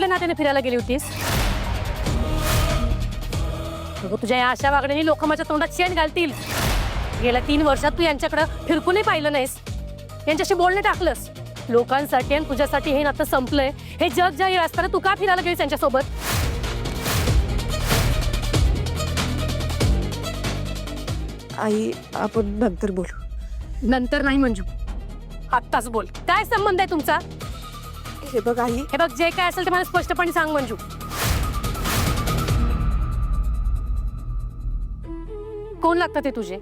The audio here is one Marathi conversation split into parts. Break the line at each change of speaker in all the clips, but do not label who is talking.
कुठल्या नात्याने फिरायला गेली होतीस? अगं तुझ्या या अशा वागण्याने लोक माझ्या तोंडात शेण घालतील. गेल्या 3 वर्षात तू यांच्याकडे फिरकूनही पाहिलं नाहीस, यांच्याशी बोलणे टाकलंस. लोकांसाठी आणि तुझ्यासाठी हे नातं संपलंय हे जग जाहीर असताना तू का फिरायला गेलीस त्यांच्यासोबत?
आई आपण नंतर बोलू.
नंतर नाही मंजू, आत्ताच बोल. काय संबंध आहे तुमचा?
हे बघ आई,
हे बघ, जे काय असेल ते मला स्पष्टपणे सांग मंजू. कोण लागतं ते तुझे?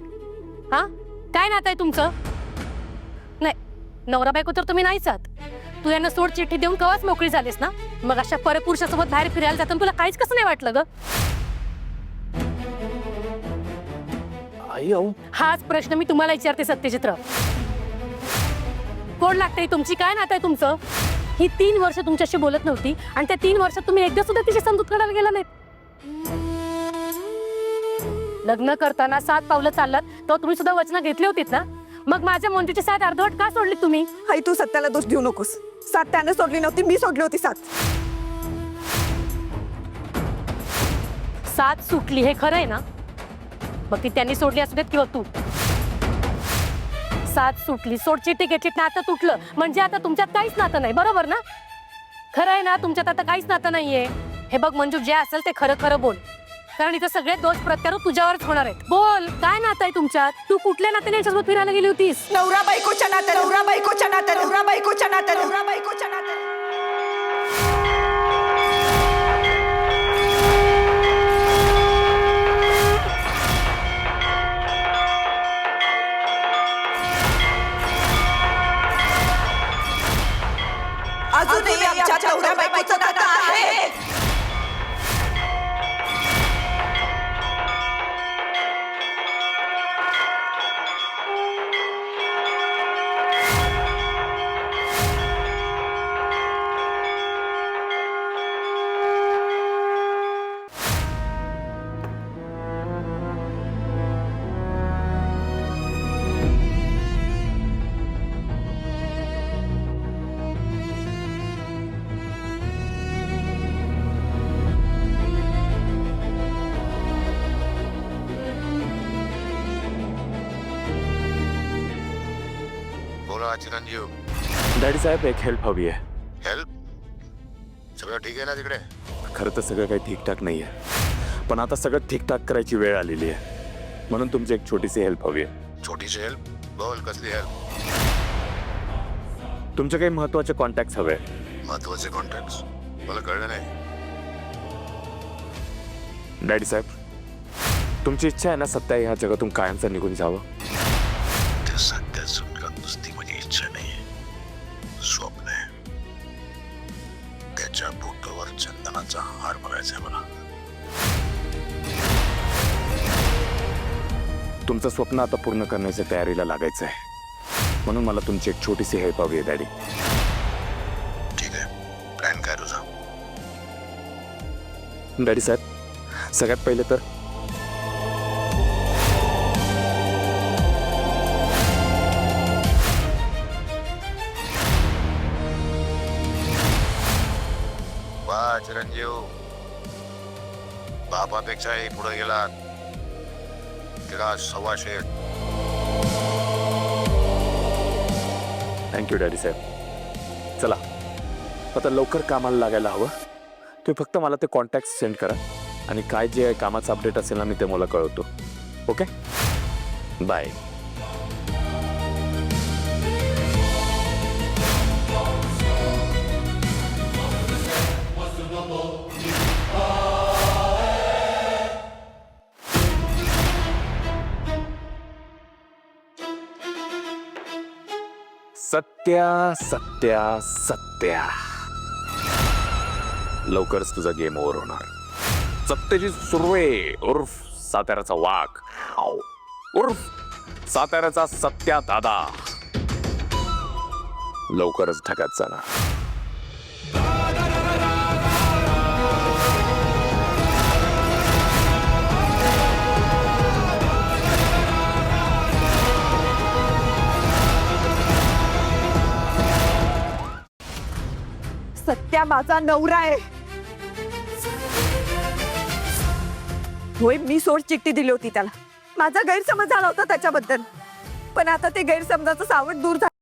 हा, काय नातं आहे तुमचं? नाही, नवरा बायको तर तुम्ही नाहीच आहात. तू यांना सोड चिठ्ठी देऊन कवाच मोकळी झालीस ना. मग अशा परपुरुषासोबत बाहेर फिरायला जाताना तुला काहीच कसं नाही वाटलं ग?
आई अहो,
हाच प्रश्न मी तुम्हाला विचारते सत्यजित्र. कोण लागते तुमची? काय नातं आहे तुमचं? ही 3 वर्ष तुमच्याशी बोलत नव्हती आणि त्या 3 वर्षात तुम्ही एकदा सुद्धा तिची समजूत काढायला गेला नाहीत. लग्न करताना 7 पावलं चाललात तर तुम्ही सुद्धा वचनं घेतली होतीत ना. मग माझ्या मंजूची साथ अर्धवट का सोडली तुम्ही?
आई तू सत्याला दोष देऊ नकोस. साथ त्याने सोडली नव्हती, मी सोडली होती साथ.
साथ सुटली हे खरं आहे ना? मग ती त्यांनी सोडली असू देत किंवा तू. साथ सुटली, सोडचिठ्ठी घेतली, नातं तुटलं म्हणजे आता तुमच्यात काहीच नातं नाही, बरोबर ना? खरं आहे ना, तुमच्यात आता काहीच नातं नाहीये. हे बघ मंजू, जे असेल ते खरं खरं बोल, कारण इथं सगळे दोष प्रत्यारोप तुझ्यावरच होणार आहेत. बोल, काय नातं आहे तुमच्यात? तू कुठल्या नात्याने यांच्यासोबत फिरायला गेली होतीस?
नवरा बायकोच्या नात्याने, नवरा बायकोच्या नात्याने, नवरा बायकोच्या नात्याने, नवरा बायकोच्या नात्याने. अजूनही आमच्या नवरा बायकोचं नातं आहे.
बोला चिरंजीव.
डॅडी साहेब, एक हेल्प हवी आहे.
हेल्प? सगळं ठीक आहे ना तिकडे?
खरं तर सगळं काही ठीकठाक नाही आहे, पण आता सगळं ठीकठाक करायची वेळ आलेली आहे, म्हणून तुमची एक छोटीशी हेल्प हवी आहे.
छोटीशी हेल्प? बोल, कसली हेल्प?
तुमचे काही महत्वाचे कॉन्टॅक्ट हवे.
महत्वाचे कॉन्टॅक्ट? मला कळलं नाही.
डॅडी साहेब, तुमची इच्छा आहे ना सत्या ह्या जगातून कायमचं निघून जावं?
ते सध्या सुटका नुसती माझी इच्छा नाही, स्वप्न आहे. त्याच्या बोटावर चंदनाचा हार बघायचा आहे मला.
तुमचं स्वप्न आता पूर्ण करण्याच्या तयारीला लागायचं आहे, म्हणून मला तुमची एक छोटीशी हेल्प हवी आहे डॅडी.
ठीक आहे, प्लॅन काय तुझा?
डॅडी साहेब, सगळ्यात पहिले तर
वा चिरंजीव, बापापेक्षाही पुढे गेलात. तिला 1.25.
थँक्यू डॅडी साहेब. चला आता लवकर कामाला लागायला हवं. तुम्ही फक्त मला ते कॉन्टॅक्ट सेंड करा आणि काय जे कामाचं अपडेट असेल ना मी ते मला कळवतो. Okay, bye. सत्या सत्या सत्या, लवकरच तुझा गेम ओव्हर होणार. सत्यजित सुर्वे उर्फ साताऱ्याचा वाघ उर्फ साताऱ्याचा सत्या दादा लवकरच ढगात जाणार.
सत्या माझा नवरा आहे. होय, मी सोड चिठ्ठी दिली होती त्याला. माझा गैरसमज झाला होता त्याच्याबद्दल, पण आता ते गैरसमजाचं सावट दूर झालं.